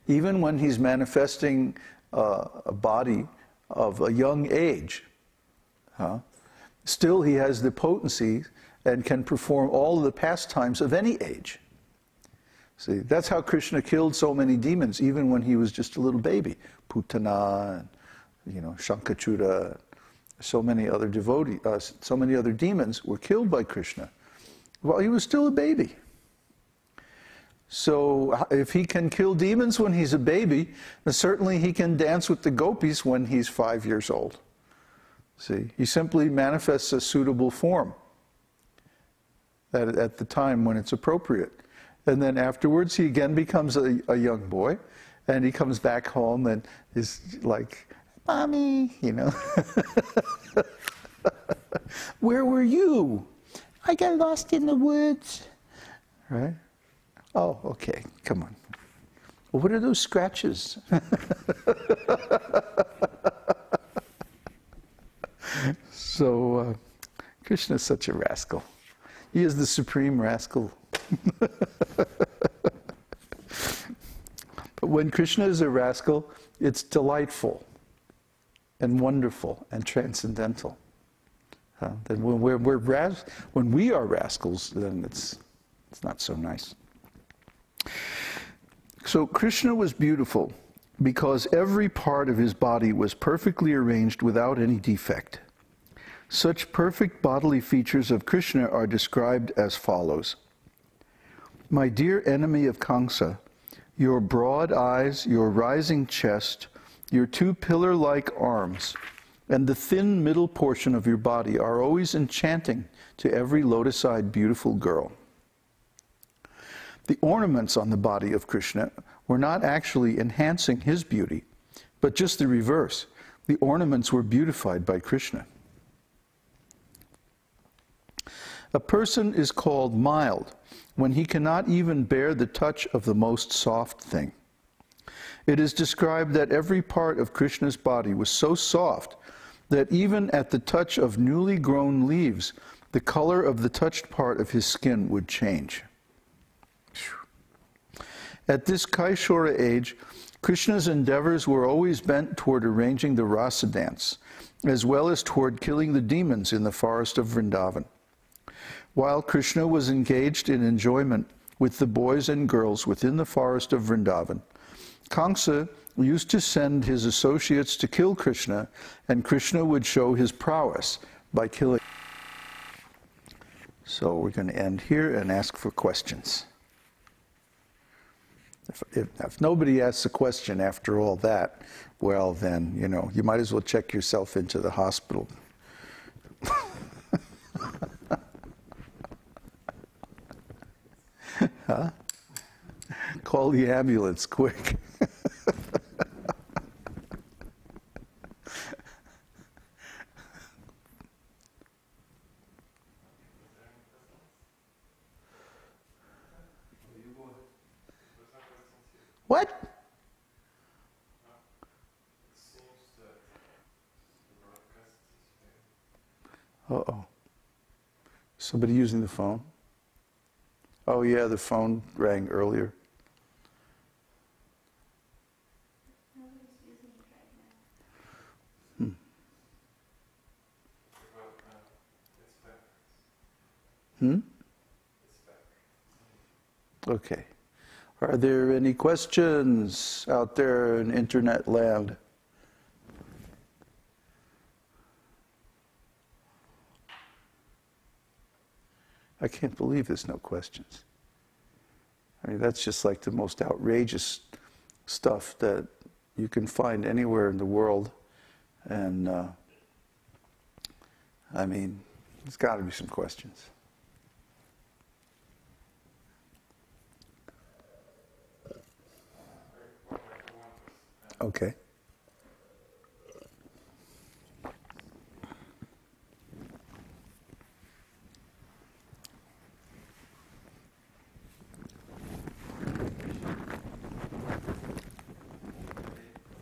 even when he's manifesting a body of a young age, still he has the potency and can perform all of the pastimes of any age. See, that's how Krishna killed so many demons, even when he was just a little baby. Putana, and, Shankhachuta, so many other devotees, so many other demons were killed by Krishna while he was still a baby. So if he can kill demons when he's a baby, then certainly he can dance with the gopis when he's 5 years old. See, he simply manifests a suitable form at the time when it's appropriate. And then afterwards he again becomes a young boy, and he comes back home and is like, "Mommy, where were you? I got lost in the woods." Right? Oh, okay, come on. Well, what are those scratches? So, Krishna is such a rascal. He is the supreme rascal. But when Krishna is a rascal, it's delightful and wonderful and transcendental. Then when we are rascals, then it's not so nice. So Krishna was beautiful because every part of his body was perfectly arranged without any defect. Such perfect bodily features of Krishna are described as follows. My dear enemy of Kamsa, your broad eyes, your rising chest, your two pillar-like arms, and the thin middle portion of your body are always enchanting to every lotus-eyed beautiful girl. The ornaments on the body of Krishna were not actually enhancing his beauty, but just the reverse. The ornaments were beautified by Krishna. A person is called mild when he cannot even bear the touch of the most soft thing. It is described that every part of Krishna's body was so soft that even at the touch of newly grown leaves, the color of the touched part of his skin would change. At this Kaishora age, Krishna's endeavors were always bent toward arranging the rasa dance, as well as toward killing the demons in the forest of Vrindavan. While Krishna was engaged in enjoyment with the boys and girls within the forest of Vrindavan, Kamsa used to send his associates to kill Krishna, and Krishna would show his prowess by killing. So we're going to end here and ask for questions. If nobody asks a question after all that, well then, you might as well check yourself into the hospital. Huh? Call the ambulance, quick. What? Uh-oh. Somebody using the phone? Oh yeah, the phone rang earlier. Nobody's using it right now. Okay. Are there any questions out there in internet land? I can't believe there's no questions. I mean, that's just like the most outrageous stuff that you can find anywhere in the world. And, I mean, there's got to be some questions. Okay.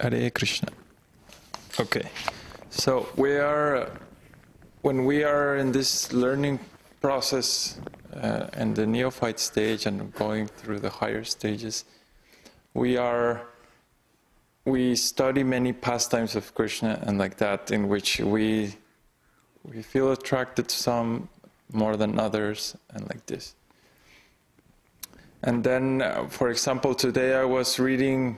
Hare Krishna. Okay, so when we are in this learning process and the neophyte stage and going through the higher stages, we are we study many pastimes of Krishna and like that, in which we feel attracted to some more than others, and like this. And then, for example, today I was reading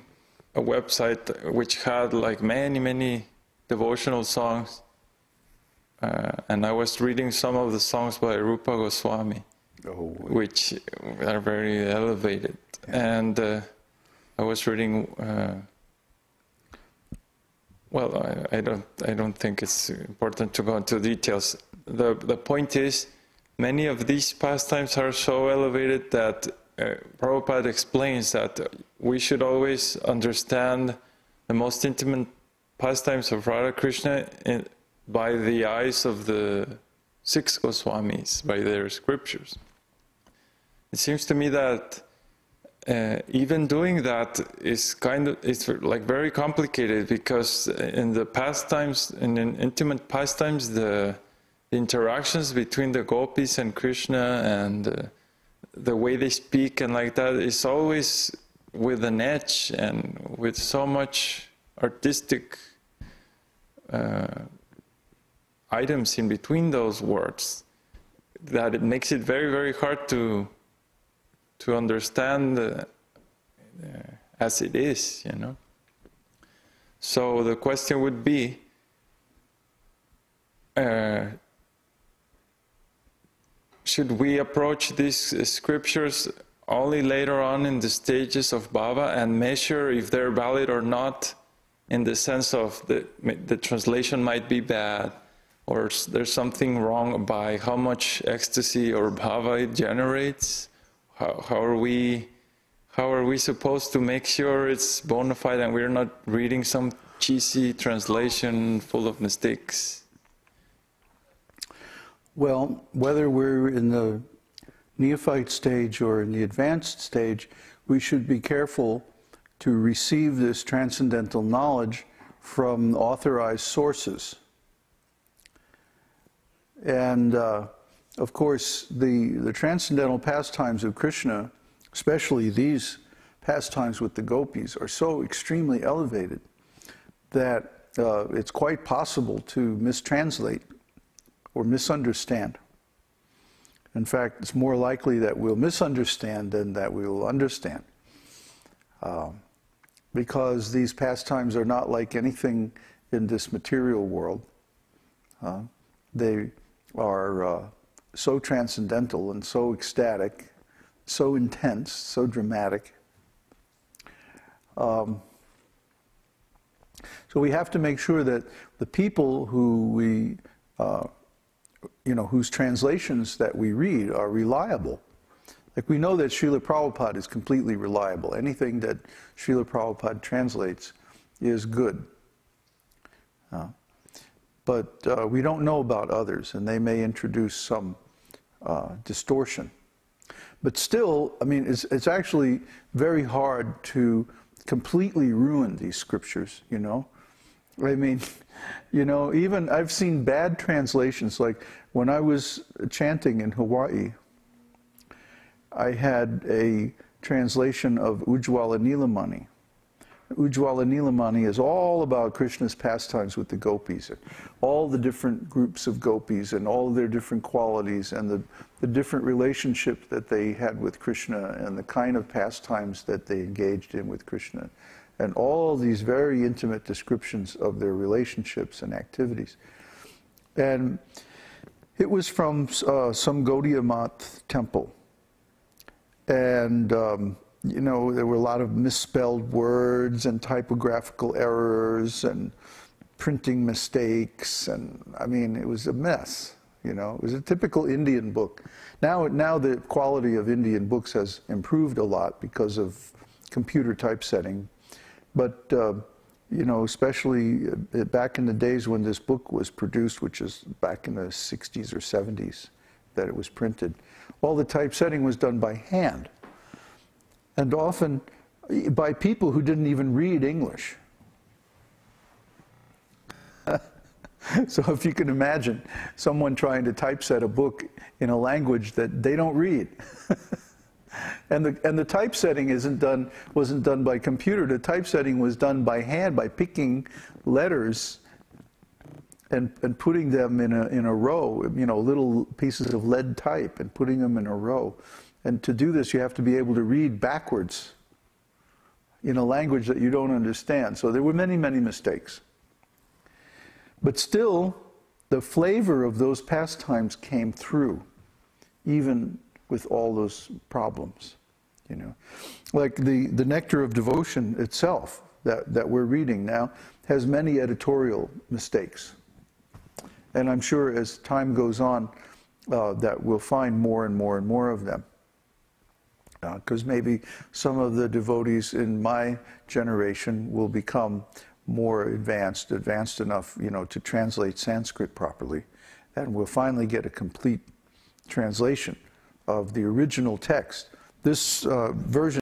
a website which had like many devotional songs, and I was reading some of the songs by Rupa Goswami, which are very elevated. And I was reading. Well, I don't think it's important to go into details. The point is, many of these pastimes are so elevated that Prabhupada explains that we should always understand the most intimate pastimes of Radha Krishna by the eyes of the 6 Goswamis, by their scriptures. It seems to me that even doing that is it's like very complicated, because in the pastimes, in intimate pastimes, the interactions between the gopis and Krishna and the way they speak and like that is always with an edge and with so much artistic items in between those words that it makes it very hard to understand as it is, you know. So the question would be, should we approach these scriptures only later on in the stages of bhava and measure if they're valid or not, in the sense of the translation might be bad, or there's something wrong by how much ecstasy or bhava it generates? How are we supposed to make sure it's bona fide and we're not reading some cheesy translation full of mistakes? Well, whether we're in the neophyte stage or in the advanced stage, we should be careful to receive this transcendental knowledge from authorized sources. And of course, the transcendental pastimes of Krishna, especially these pastimes with the gopis, are so extremely elevated that it's quite possible to mistranslate or misunderstand. In fact, it's more likely that we'll misunderstand than that we will understand. Because these pastimes are not like anything in this material world. They are so transcendental and so ecstatic, so intense, so dramatic. So we have to make sure that the people who we, whose translations that we read are reliable. Like, we know that Srila Prabhupada is completely reliable. Anything that Srila Prabhupada translates is good. But we don't know about others, and they may introduce some distortion. But still, I mean, it's actually very hard to completely ruin these scriptures, you know? I mean, even I've seen bad translations. Like, when I was chanting in Hawaii, I had a translation of Ujjwala Nilamani. Ujjwala Nilamani is all about Krishna's pastimes with the gopis, and all the different groups of gopis and all of their different qualities and the different relationship that they had with Krishna and the kind of pastimes that they engaged in with Krishna, and all these very intimate descriptions of their relationships and activities. And it was from some Gaudiya Math temple. And there were a lot of misspelled words and typographical errors and printing mistakes, and I mean, it was a mess. It was a typical Indian book. Now the quality of Indian books has improved a lot because of computer typesetting, but especially back in the days when this book was produced, which is back in the 60s or 70s that it was printed, all the typesetting was done by hand. And often by people who didn't even read English. So if you can imagine someone trying to typeset a book in a language that they don't read. And the typesetting wasn't done by computer. The typesetting was done by hand, by picking letters and putting them in a row, little pieces of lead type, and putting them in a row. And to do this, you have to be able to read backwards in a language that you don't understand. So there were many, many mistakes. But still, the flavor of those pastimes came through, even with all those problems. Like the Nectar of Devotion itself that we're reading now has many editorial mistakes. And I'm sure as time goes on that we'll find more and more and more of them. Because maybe some of the devotees in my generation will become more advanced enough, to translate Sanskrit properly. And we'll finally get a complete translation of the original text. This version